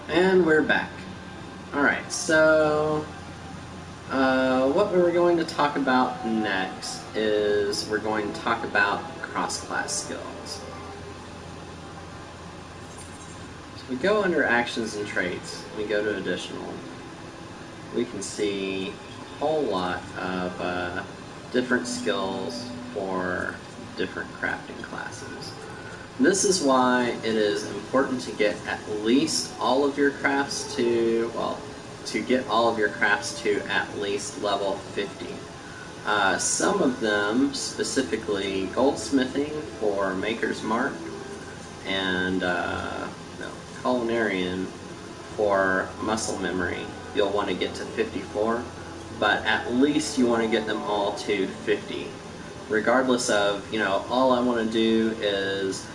And we're back. Alright, so what we're going to talk about next is we're going to talk about cross-class skills. So we go under actions and traits, we go to additional. We can see a whole lot of different skills for different crafting classes. This is why it is important to get at least all of your crafts to, well, to get all of your crafts to at least level 50. Some of them, specifically goldsmithing for Maker's Mark, and culinarian for muscle memory, you'll want to get to 54, but at least you want to get them all to 50. Regardless of, all I want to do is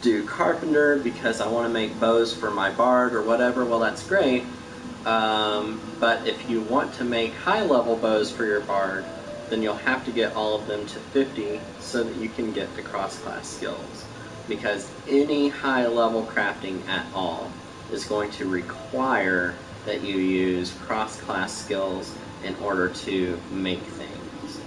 do carpenter because I want to make bows for my bard or whatever, well, that's great. But if you want to make high-level bows for your bard, then you'll have to get all of them to 50 so that you can get the cross-class skills. Because any high-level crafting at all is going to require that you use cross-class skills in order to make things.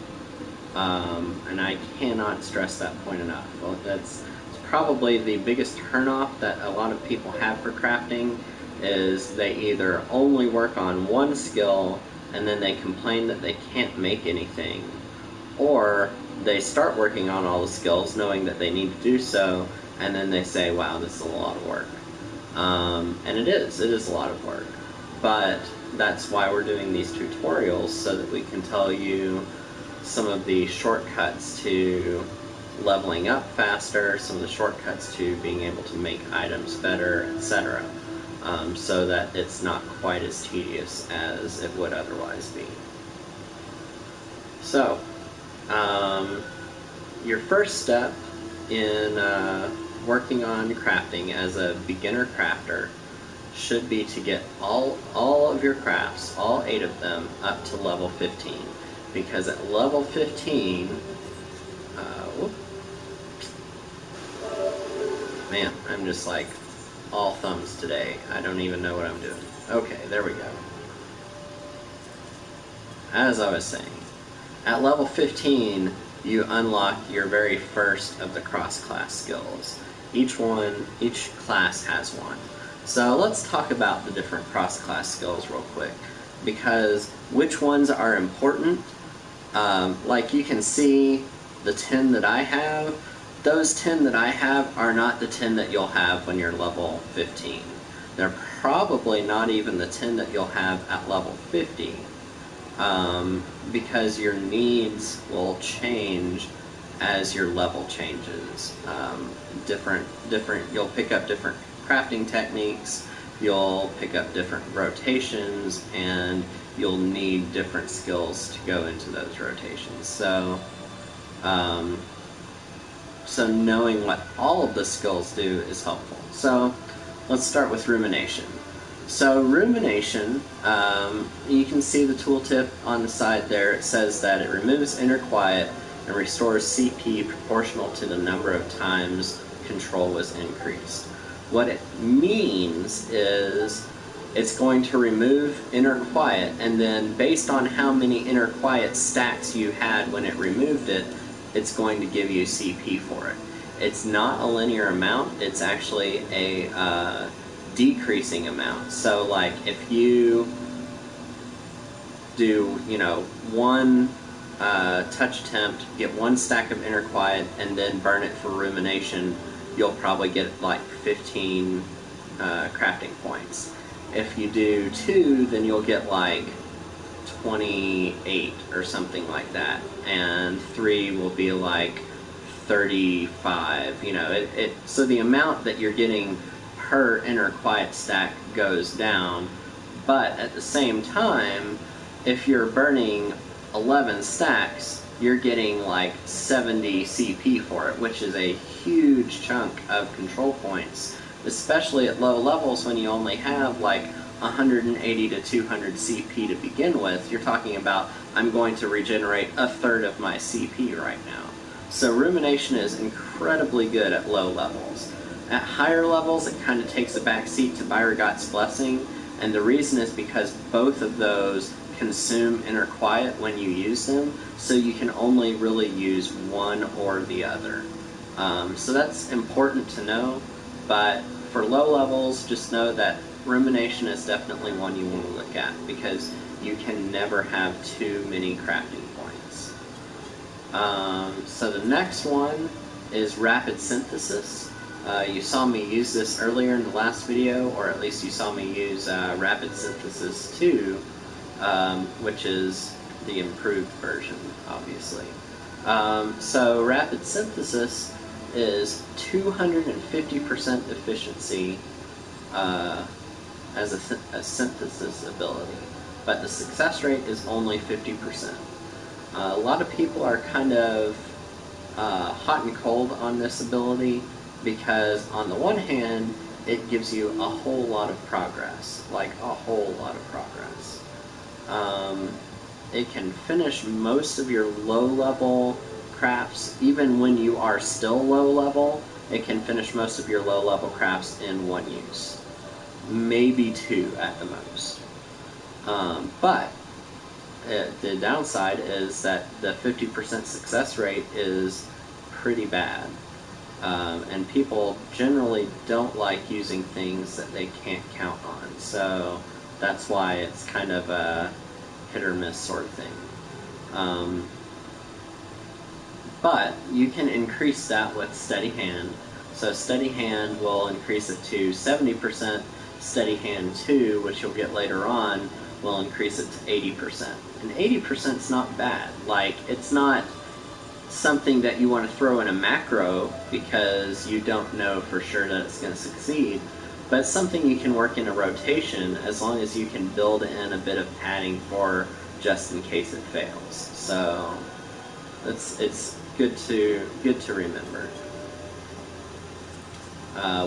And I cannot stress that point enough. Well, that's probably the biggest turnoff that a lot of people have for crafting, is they either only work on one skill and then they complain that they can't make anything, or they start working on all the skills knowing that they need to do so, and then they say, wow, this is a lot of work. And it is a lot of work, but that's why we're doing these tutorials, so that we can tell you some of the shortcuts to leveling up faster, some of the shortcuts to being able to make items better, etc. So that it's not quite as tedious as it would otherwise be. So, your first step in working on crafting as a beginner crafter should be to get all of your crafts, all 8 of them, up to level 15. Because at level 15, man, I'm just like all thumbs today. I don't even know what I'm doing. Okay, there we go. As I was saying, at level 15, you unlock your very first of the cross-class skills. Each class has one. So let's talk about the different cross-class skills real quick, because which ones are important. Like you can see the 10 that I have, those 10 that I have are not the 10 that you'll have when you're level 15. They're probably not even the 10 that you'll have at level 50, because your needs will change as your level changes. You'll pick up different crafting techniques, you'll pick up different rotations, and you'll need different skills to go into those rotations. So knowing what all of the skills do is helpful. So let's start with rumination. So rumination, you can see the tooltip on the side there. It says that it removes inner quiet and restores CP proportional to the number of times control was increased. What it means is it's going to remove inner quiet, and then based on how many inner quiet stacks you had when it removed it, it's going to give you CP for it. It's not a linear amount, it's actually a decreasing amount. So like if you do, one touch attempt, get 1 stack of inner quiet, and then burn it for rumination, you'll probably get like 15 crafting points. If you do 2, then you'll get like 28 or something like that, and 3 will be like 35. So the amount that you're getting per inner quiet stack goes down, but at the same time, if you're burning 11 stacks, you're getting like 70 CP for it, which is a huge chunk of control points, especially at low levels when you only have like 180 to 200 CP to begin with. You're talking about, I'm going to regenerate 1/3 of my CP right now. So rumination is incredibly good at low levels. At higher levels, it kind of takes a backseat to Byrogot's Blessing, and the reason is because both of those consume Inner Quiet when you use them, so you can only really use one or the other. So that's important to know, but for low levels, just know that Rumination is definitely one you want to look at, because you can never have too many crafting points. So the next one is Rapid Synthesis. You saw me use this earlier in the last video, or at least you saw me use Rapid Synthesis 2, which is the improved version, obviously. So Rapid Synthesis is 250% efficiency as a synthesis ability, but the success rate is only 50%. A lot of people are kind of hot and cold on this ability, because on the one hand, it gives you a whole lot of progress, like a whole lot of progress. It can finish most of your low-level crafts, even when you are still low-level. It can finish most of your low-level crafts in one use, maybe two at the most. But the downside is that the 50% success rate is pretty bad. And people generally don't like using things that they can't count on, so that's why it's kind of a hit or miss sort of thing. But you can increase that with Steady Hand. So Steady Hand will increase it to 70%, Steady Hand 2, which you'll get later on, will increase it to 80%. And 80% is not bad. Like, it's not something that you want to throw in a macro because you don't know for sure that it's going to succeed, but it's something you can work in a rotation as long as you can build in a bit of padding for just in case it fails. So it's good to remember.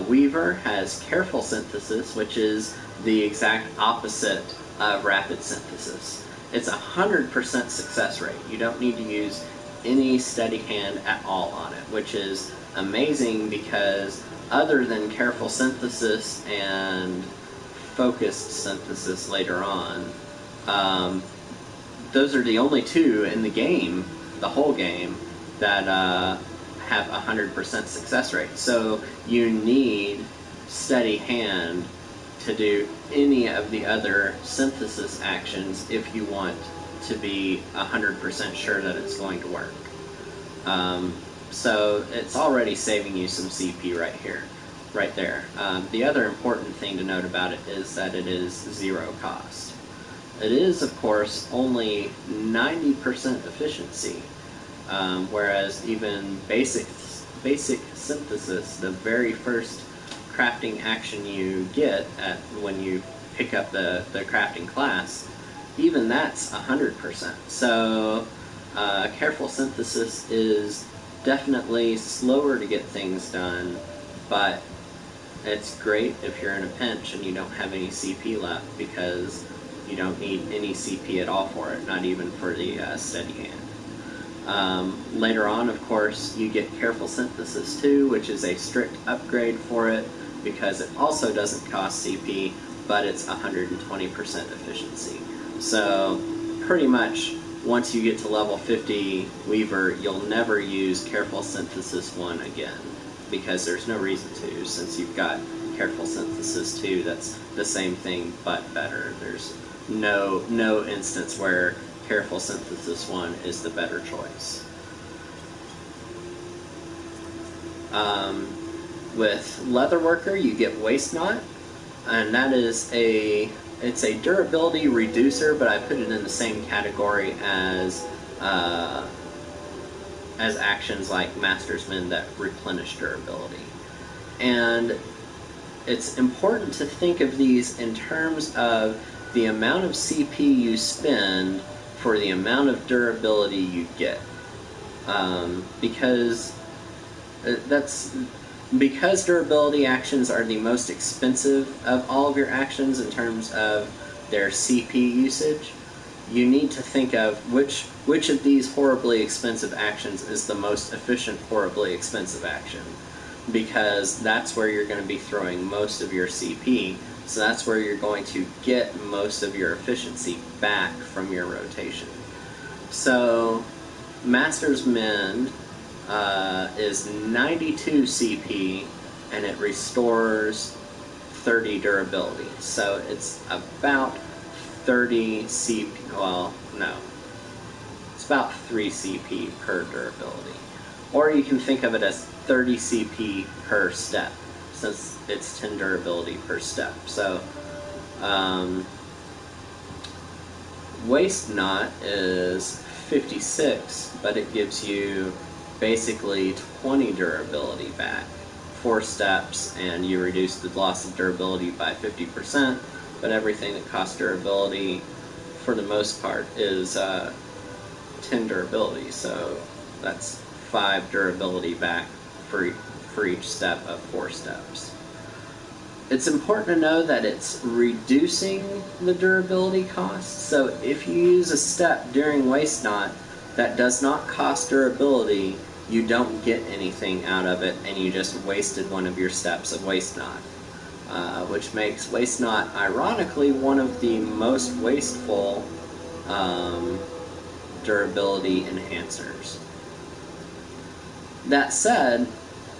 Weaver has Careful Synthesis, which is the exact opposite of Rapid Synthesis. It's 100% success rate. You don't need to use any Steady Hand at all on it, which is amazing because other than Careful Synthesis and Focused Synthesis later on, those are the only two in the game, the whole game, that have 100% success rate. So you need Steady Hand to do any of the other synthesis actions if you want to be 100% sure that it's going to work. So it's already saving you some CP right there. The other important thing to note about it is that it is 0 cost. It is, of course, only 90% efficiency, whereas even basic synthesis, the very first crafting action you get when you pick up the crafting class, even that's 100%. So Careful Synthesis is definitely slower to get things done, but it's great if you're in a pinch and you don't have any CP left, because you don't need any CP at all for it, not even for the Steady Hand. Later on, of course, you get Careful Synthesis 2, which is a strict upgrade for it, because it also doesn't cost CP, but it's 120% efficiency. So pretty much once you get to level 50 Weaver, you'll never use Careful Synthesis 1 again, because there's no reason to, since you've got Careful Synthesis 2 that's the same thing but better. There's no instance where Careful Synthesis 1 is the better choice. With Leatherworker, you get Waste Knot, and that is it's a durability reducer, but I put it in the same category as actions like Mastersman that replenish durability. And it's important to think of these in terms of the amount of CP you spend for the amount of durability you get, because durability actions are the most expensive of all of your actions in terms of their CP usage. You need to think of which of these horribly expensive actions is the most efficient horribly expensive action. because that's where you're going to be throwing most of your CP. So that's where you're going to get most of your efficiency back from your rotation. So Master's Mend is 92 CP, and it restores 30 durability. So it's about 30 CP, well, no. It's about 3 CP per durability. Or you can think of it as 30 CP per step, since it's 10 durability per step. So, Waste Not is 56, but it gives you basically 20 durability back. 4 steps, and you reduce the loss of durability by 50%, but everything that costs durability, for the most part, is 10 durability, so that's 5 durability back for each step of 4 steps. It's important to know that it's reducing the durability cost, so if you use a step during Waste Not that does not cost durability, you don't get anything out of it, and you just wasted one of your steps of Waste Not. Which makes Waste Not, ironically, one of the most wasteful durability enhancers. That said,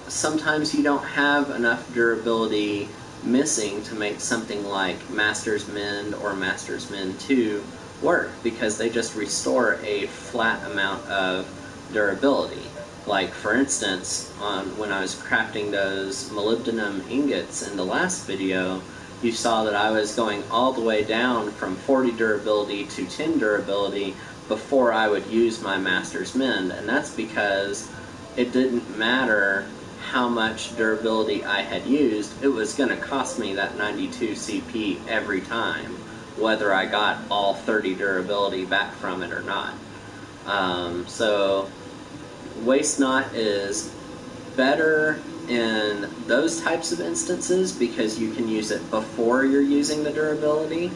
sometimes you don't have enough durability missing to make something like Master's Mend or Master's Mend 2 work, because they just restore a flat amount of durability. Like, for instance, when I was crafting those molybdenum ingots in the last video, you saw that I was going all the way down from 40 durability to 10 durability before I would use my Master's Mend, and that's because it didn't matter how much durability I had used, it was going to cost me that 92 CP every time, whether I got all 30 durability back from it or not. So Waste Not is better in those types of instances because you can use it before you're using the durability,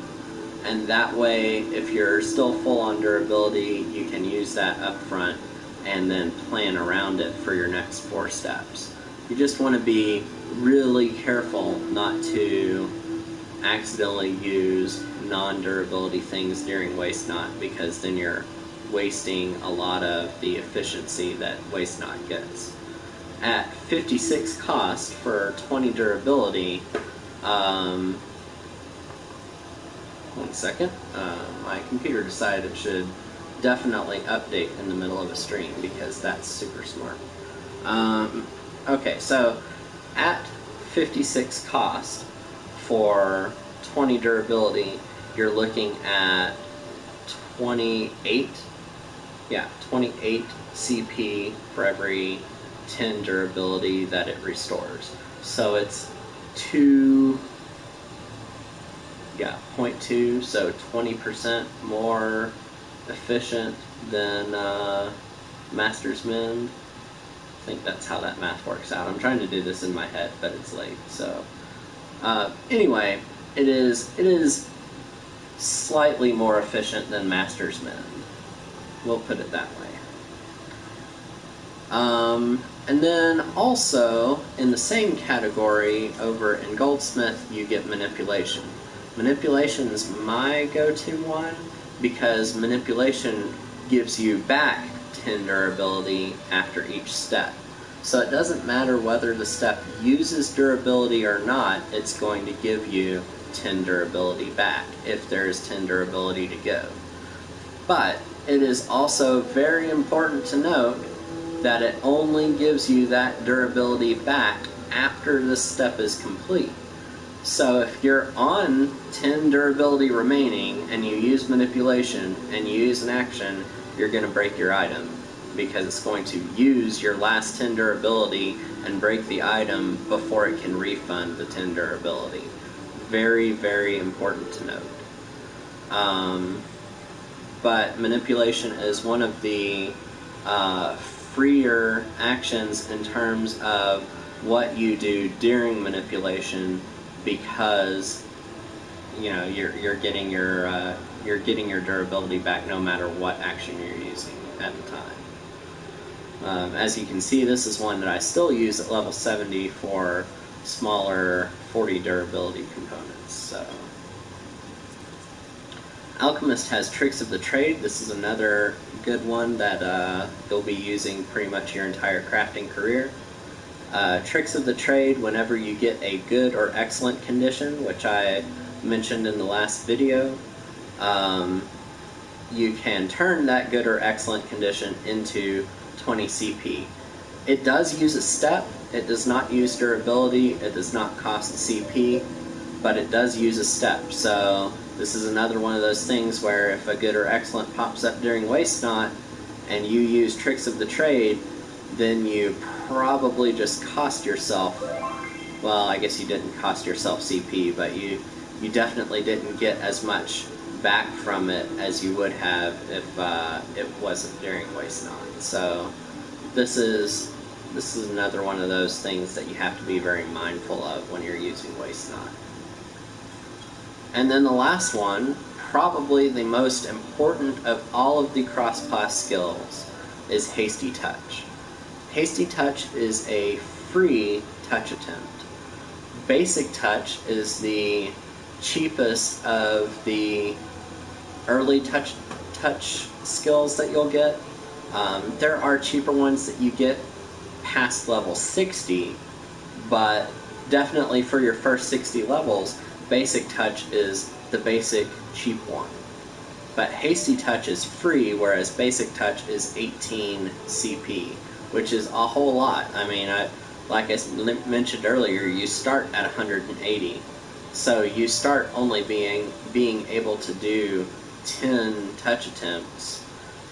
and that way, if you're still full on durability, you can use that up front and then plan around it for your next 4 steps. You just want to be really careful not to accidentally use non-durability things during Waste Not, because then you're wasting a lot of the efficiency that Waste Not gets. At 56 cost for 20 durability, one second, my computer decided it should definitely update in the middle of a stream because that's super smart. Okay, so at 56 cost for 20 durability, you're looking at 28 CP for every 10 durability that it restores. So it's 0.2, so 20% more efficient than Master's Mend. I think that's how that math works out. I'm trying to do this in my head, but it's late. So anyway, it is slightly more efficient than Master's Mend. We'll put it that way. And then also, in the same category over in Goldsmith, you get Manipulation. Manipulation is my go-to one because Manipulation gives you back 10 durability after each step. So it doesn't matter whether the step uses durability or not, it's going to give you 10 durability back if there's 10 durability to go. But it is also very important to note that it only gives you that durability back after the step is complete. So if you're on 10 durability remaining and you use Manipulation and you use an action, you're going to break your item because it's going to use your last 10 durability and break the item before it can refund the 10 durability. Very, very important to note. But Manipulation is one of the freer actions in terms of what you do during Manipulation, because you're getting your durability back no matter what action you're using at the time. As you can see, this is one that I still use at level 70 for smaller 40 durability components. So, Alchemist has Tricks of the Trade. This is another good one that you'll be using pretty much your entire crafting career. Tricks of the Trade, whenever you get a good or excellent condition, which I mentioned in the last video, you can turn that good or excellent condition into 20 CP. It does use a step, it does not use durability, it does not cost CP, but it does use a step. So this is another one of those things where if a good or excellent pops up during Waste Not and you use Tricks of the Trade, then you probably just cost yourself, well, I guess you didn't cost yourself CP, but you definitely didn't get as much back from it as you would have if it wasn't during Waste Not. So this is another one of those things that you have to be very mindful of when you're using Waste Not. And then the last one, probably the most important of all of the cross-class skills, is Hasty Touch. Hasty Touch is a free touch attempt. Basic Touch is the cheapest of the early touch skills that you'll get. There are cheaper ones that you get past level 60, but definitely for your first 60 levels, Basic Touch is the basic cheap one. But Hasty Touch is free, whereas Basic Touch is 18 CP, which is a whole lot. I mean, like I mentioned earlier, you start at 180. So you start only being able to do 10 touch attempts,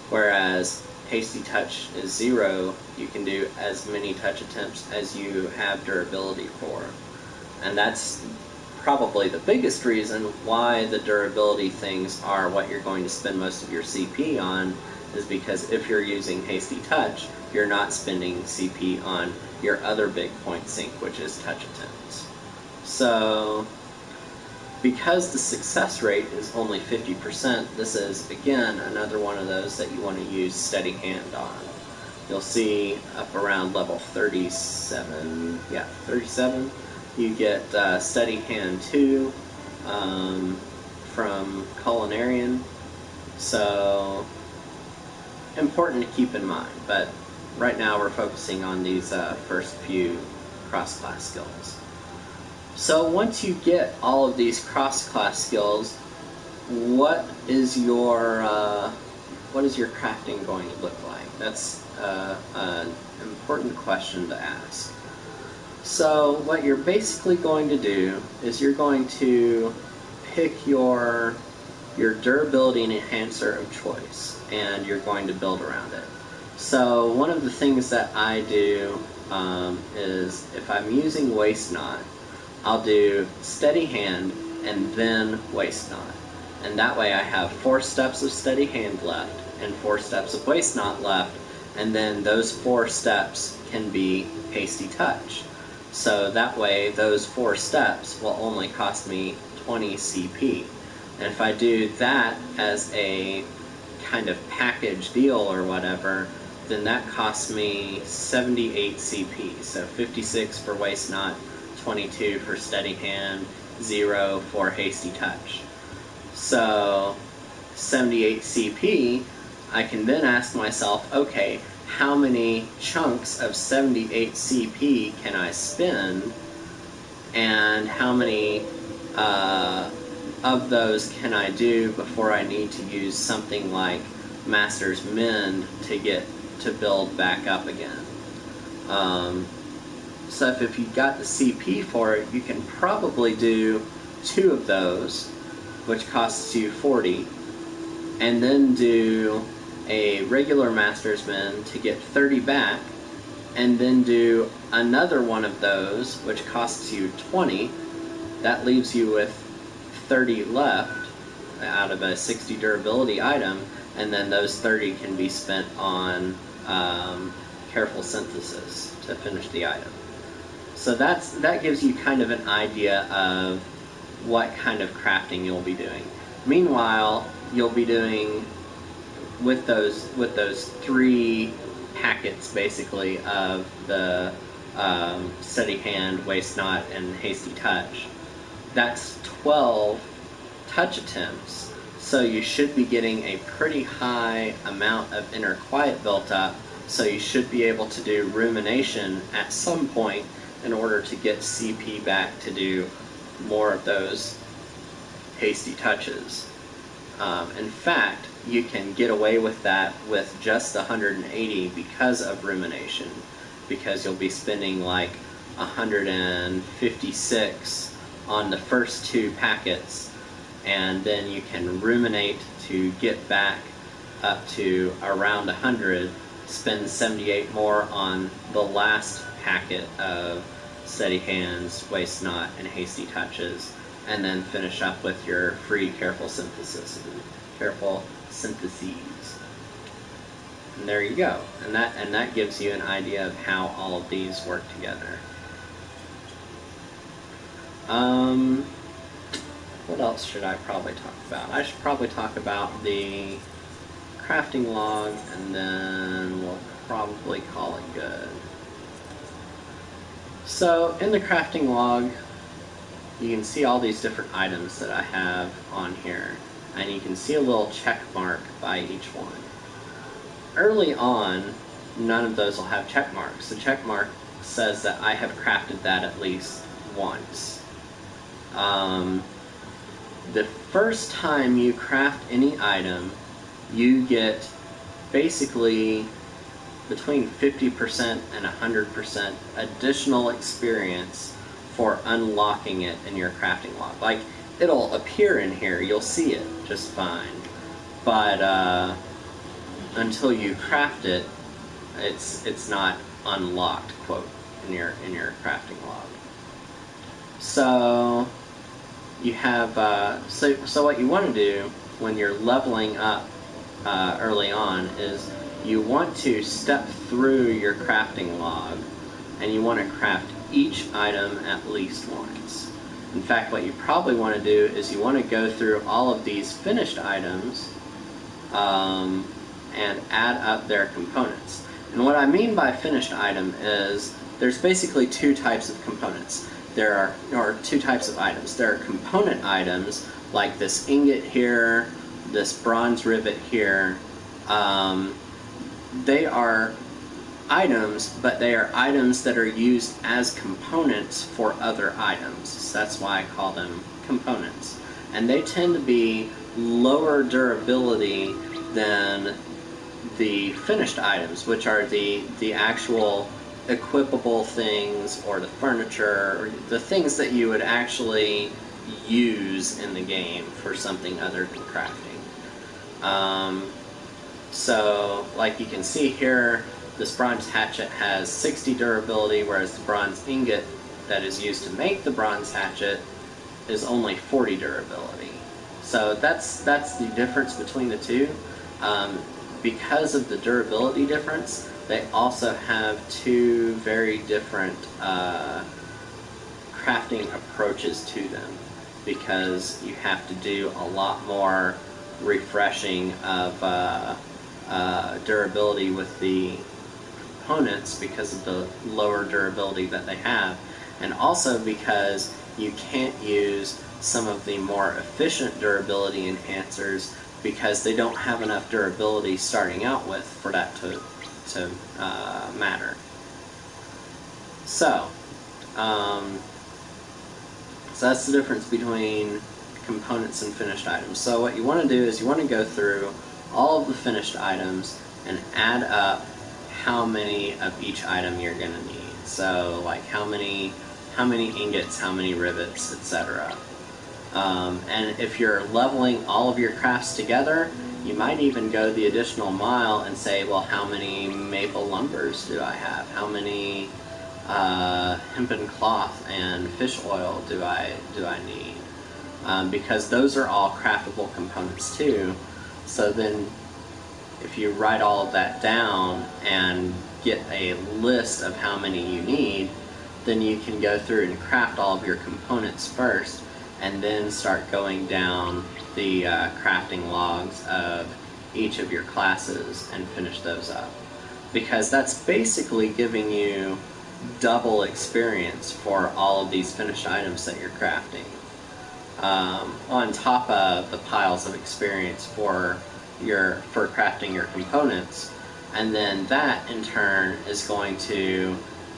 whereas Hasty Touch is 0. You can do as many touch attempts as you have durability for. And that's probably the biggest reason why the durability things are what you're going to spend most of your CP on, is because if you're using Hasty Touch, you're not spending CP on your other big point sink, which is touch attempts. So, because the success rate is only 50%, this is, again, another one of those that you want to use Steady Hand on. You'll see up around level 37, you get Steady Hand 2 from Culinarian, so important to keep in mind, but right now we're focusing on these first few cross-class skills. So once you get all of these cross-class skills, what is your crafting going to look like? That's an important question to ask. So what you're basically going to do is you're going to pick your durability enhancer of choice, and you're going to build around it. So one of the things that I do is, if I'm using Waste Not, I'll do Steady Hand and then Waste Not. And that way I have 4 steps of Steady Hand left and 4 steps of Waste Not left, and then those 4 steps can be Hasty Touch. So that way those 4 steps will only cost me 20 CP. And if I do that as a kind of package deal or whatever, then that costs me 78 CP. So 56 for Waste Not, 22 for Steady Hand, 0 for Hasty Touch. So 78 CP, I can then ask myself, okay, how many chunks of 78 CP can I spend, and how many of those can I do before I need to use something like Master's Mend to build back up again. So if you've got the CP for it, you can probably do 2 of those, which costs you 40, and then do a regular Master's Mend to get 30 back, and then do another one of those, which costs you 20. That leaves you with 30 left out of a 60 durability item, and then those 30 can be spent on Careful Synthesis to finish the item. So that gives you kind of an idea of what kind of crafting you'll be doing. Meanwhile, you'll be doing with those 3 packets basically of the Steady Hand, Waste Not, and Hasty Touch. That's 12 touch attempts, so you should be getting a pretty high amount of inner quiet built up, so you should be able to do rumination at some point in order to get CP back to do more of those hasty touches. In fact, you can get away with that with just 180 because of rumination, because you'll be spending like 156 on the first 2 packets, and then you can ruminate to get back up to around 100, spend 78 more on the last packet of Steady Hands, Waste Not, and Hasty Touches, and then finish up with your free careful syntheses. And there you go. And that gives you an idea of how all of these work together. What else should I probably talk about? I should probably talk about the crafting log, and then we'll probably call it good. So in the crafting log, you can see all these different items that I have on here, and you can see a little check mark by each one. Early on, none of those will have check marks. The check mark says that I have crafted that at least once. The first time you craft any item, you get basically between 50% and 100% additional experience for unlocking it in your crafting log. Like, it'll appear in here, you'll see it just fine, but until you craft it, it's not unlocked, quote, in your crafting log. So you have so what you want to do when you're leveling up early on is you want to step through your crafting log, and you want to craft each item at least once. In fact, what you probably want to do is you want to go through all of these finished items and add up their components. And what I mean by finished item is there's basically 2 types of components. There are 2 types of items. There are component items like this ingot here, this bronze rivet here. They are items, but they are items that are used as components for other items. So that's why I call them components. And they tend to be lower durability than the finished items, which are the actual equipable things, or the furniture, or the things that you would actually use in the game for something other than crafting. So, like you can see here, this bronze hatchet has 60 durability, whereas the bronze ingot that is used to make the bronze hatchet is only 40 durability. So that's the difference between the two. Because of the durability difference, they also have 2 very different crafting approaches to them, because you have to do a lot more refreshing of durability with the components because of the lower durability that they have, and also because you can't use some of the more efficient durability enhancers because they don't have enough durability starting out with for that to matter. So that's the difference between components and finished items. So what you want to do is you want to go through all of the finished items and add up how many of each item you're going to need. So like how many ingots, how many rivets, etc. And if you're leveling all of your crafts together, you might even go the additional mile and say, well, how many maple lumbers do I have? How many hempen cloth and fish oil do I need? Because those are all craftable components too. So then if you write all of that down and get a list of how many you need, then you can go through and craft all of your components first, and then start going down the crafting logs of each of your classes and finish those up. because that's basically giving you double experience for all of these finished items that you're crafting, on top of the piles of experience for crafting your components. And then that in turn is going to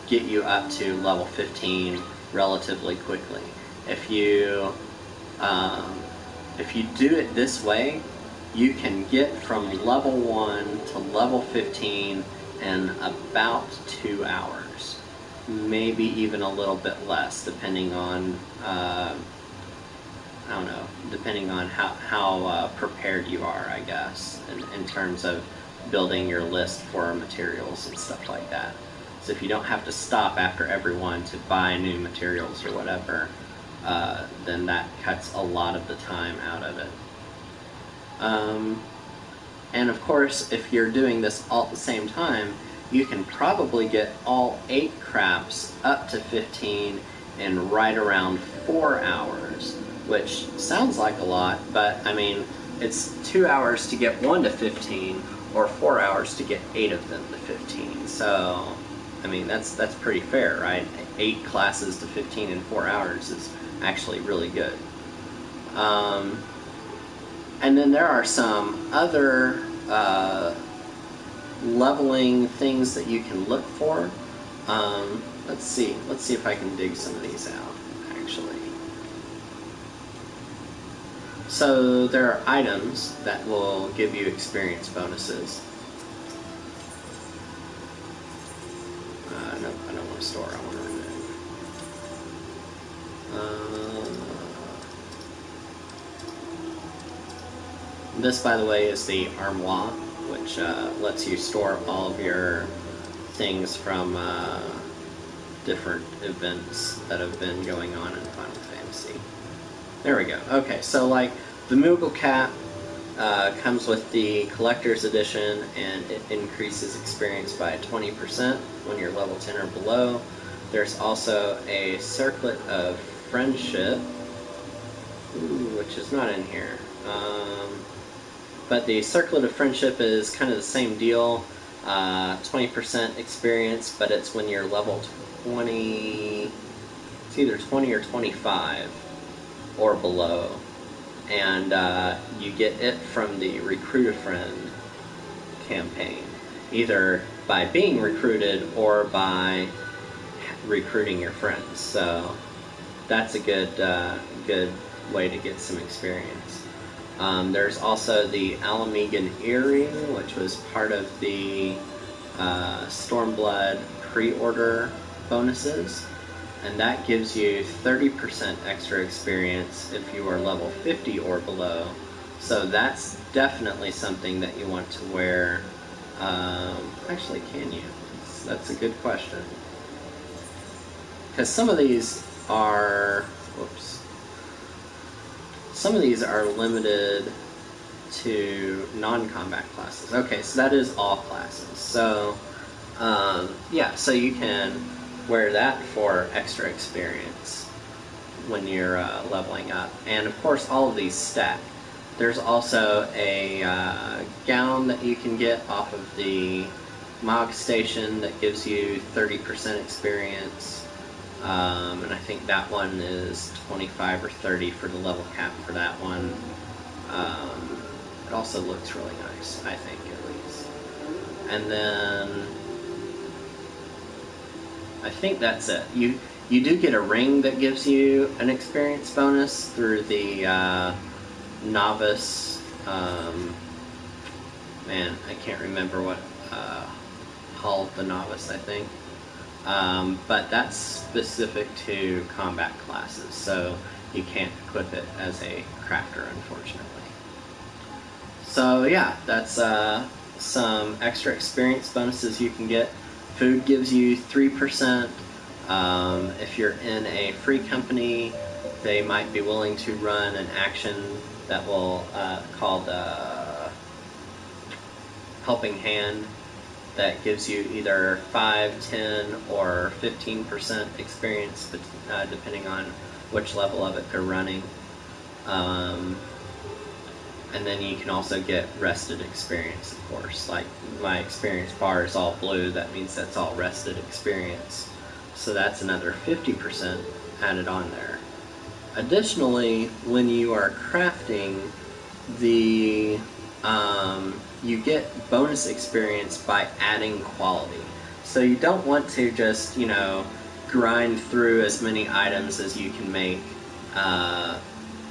get you up to level 15 relatively quickly. If you do it this way, you can get from level 1 to level 15 in about 2 hours. Maybe even a little bit less, depending on, I don't know, depending on how prepared you are, I guess, in terms of building your list for materials and stuff like that. So if you don't have to stop after every one to buy new materials or whatever, then that cuts a lot of the time out of it. And of course, if you're doing this all at the same time, you can probably get all 8 crafts up to 15 in right around 4 hours, which sounds like a lot, but I mean, it's 2 hours to get 1 to 15, or 4 hours to get 8 of them to 15. So, I mean, that's pretty fair, right? 8 classes to 15 in 4 hours is actually really good. And then there are some other leveling things that you can look for. Let's see if I can dig some of these out, actually. So there are items that will give you experience bonuses. Nope, I don't want to store, I want to remove. This, by the way, is the armoire, which lets you store all of your things from different events that have been going on in Final Fantasy. There we go. Okay, so like the Moogle Cap comes with the Collector's Edition, and it increases experience by 20% when you're level 10 or below. There's also a Circlet of Friendship, which is not in here. But the Circlet of Friendship is kind of the same deal, 20% experience, but it's when you're level 20, it's either 20 or 25 or below, and you get it from the Recruit a Friend campaign, either by being recruited or by recruiting your friends. So that's a good way to get some experience. There's also the Alum Eagan earring, which was part of the Stormblood pre-order bonuses, and that gives you 30% extra experience if you are level 50 or below. So that's definitely something that you want to wear. Actually, can you? That's a good question. Because some of these are, some of these are limited to non-combat classes. Okay, so that is all classes. So, yeah, so you can wear that for extra experience when you're leveling up. And of course, all of these stack. There's also a gown that you can get off of the Mog Station that gives you 30% experience. And I think that one is 25 or 30 for the level cap for that one. It also looks really nice, I think, at least. And then I think that's it. You do get a ring that gives you an experience bonus through the novice. Man, I can't remember what Hall of the Novice, I think. But that's specific to combat classes, so you can't equip it as a crafter, unfortunately. So yeah, that's some extra experience bonuses you can get. Food gives you 3%. If you're in a free company, they might be willing to run an action that will called Helping Hand, that gives you either 5, 10, or 15% experience, depending on which level of it they're running. And then you can also get rested experience, of course. Like my experience bar is all blue, that means that's all rested experience. So that's another 50% added on there. Additionally, when you are crafting, you get bonus experience by adding quality. So you don't want to just, grind through as many items as you can make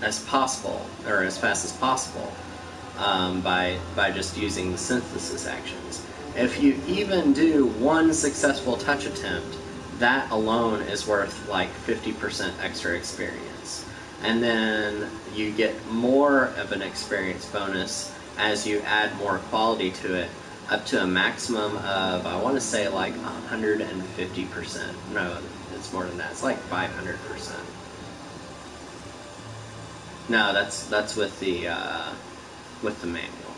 as possible, or as fast as possible, by just using the synthesis actions. If you even do one successful touch attempt, that alone is worth like 50% extra experience. And then you get more of an experience bonus as you add more quality to it, up to a maximum of, I want to say like 150%. No, it's more than that. It's like 500%. No, that's with the manual.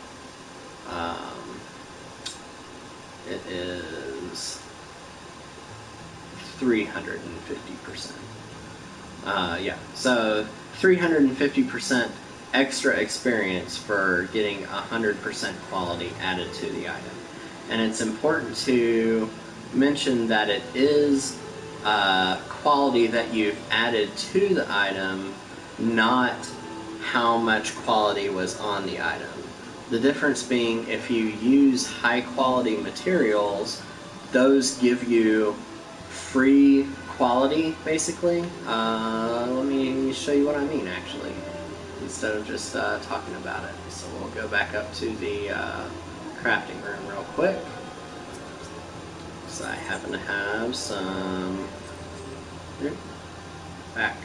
It is 350%. Yeah, so 350% extra experience for getting 100% quality added to the item. And it's important to mention that it is quality that you've added to the item, not how much quality was on the item. The difference being, if you use high quality materials, those give you free quality, basically. Let me show you what I mean, actually, instead of just talking about it. So we'll go back up to the crafting room real quick. So I happen to have some... back.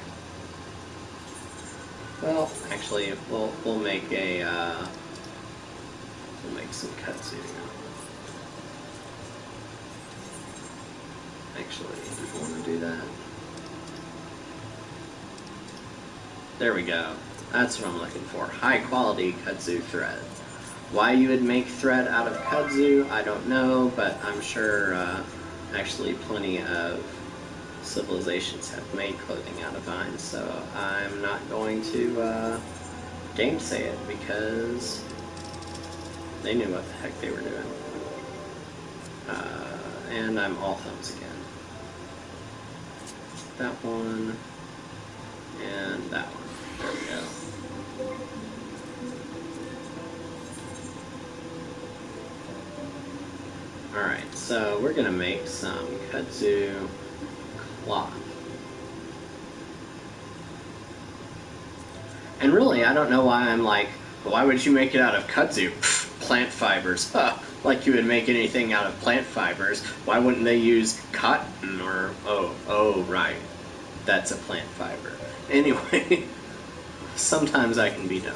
Well, actually, we'll make a we'll make some kudzu. Actually, I want to do that. There we go. That's what I'm looking for. High quality kudzu thread. Why you would make thread out of kudzu, I don't know, but I'm sure actually plenty of civilizations have made clothing out of vines, so I'm not going to gamesay it, because they knew what the heck they were doing. And I'm all thumbs again. That one, and that one. There we go. Alright, so we're going to make some kudzu cloth. And really, I don't know why I'm like, why would you make it out of kudzu? Pfft, plant fibers. Huh. Like you would make anything out of plant fibers. Why wouldn't they use cotton or... Oh, right. That's a plant fiber. Anyway, sometimes I can be dumb.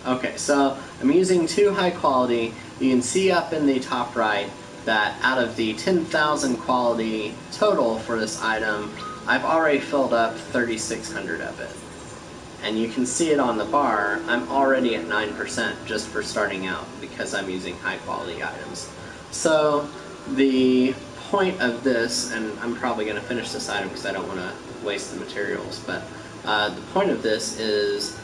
Okay, so I'm using 2 high quality. You can see up in the top right that out of the 10,000 quality total for this item, I've already filled up 3,600 of it. And you can see it on the bar, I'm already at 9% just for starting out, because I'm using high quality items. So the point of this, and I'm probably going to finish this item because I don't want to waste the materials, but the point of this is,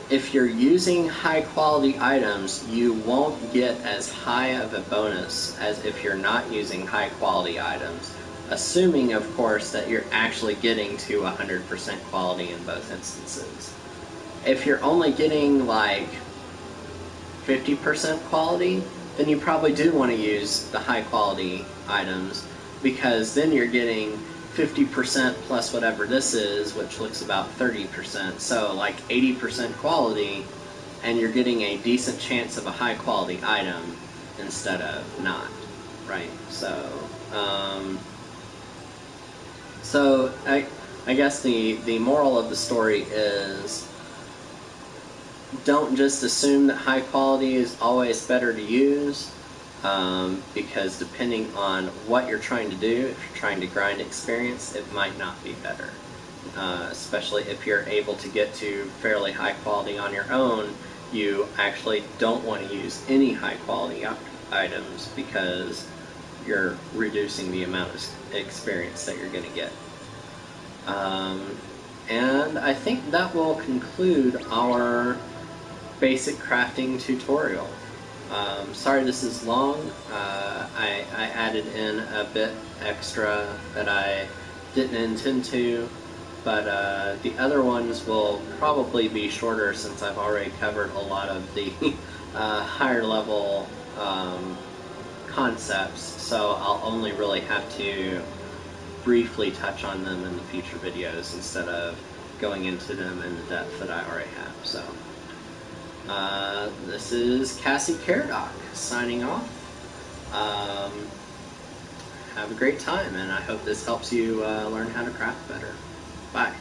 if you're using high quality items, you won't get as high of a bonus as if you're not using high quality items, assuming of course that you're actually getting to 100% quality in both instances. If you're only getting like 50% quality, then you probably do want to use the high quality items, because then you're getting 50% plus whatever this is, which looks about 30%, so like 80% quality, and you're getting a decent chance of a high quality item instead of not, right? So I guess the moral of the story is, don't just assume that high quality is always better to use. Because depending on what you're trying to do, if you're trying to grind experience, it might not be better. Especially if you're able to get to fairly high quality on your own, you actually don't want to use any high quality items, because you're reducing the amount of experience that you're going to get. And I think that will conclude our basic crafting tutorial. Sorry this is long. I added in a bit extra that I didn't intend to, but the other ones will probably be shorter since I've already covered a lot of the higher level concepts, so I'll only really have to briefly touch on them in the future videos instead of going into them in the depth that I already have. So, this is Cassie Caradoc signing off. Have a great time, and I hope this helps you learn how to craft better. Bye.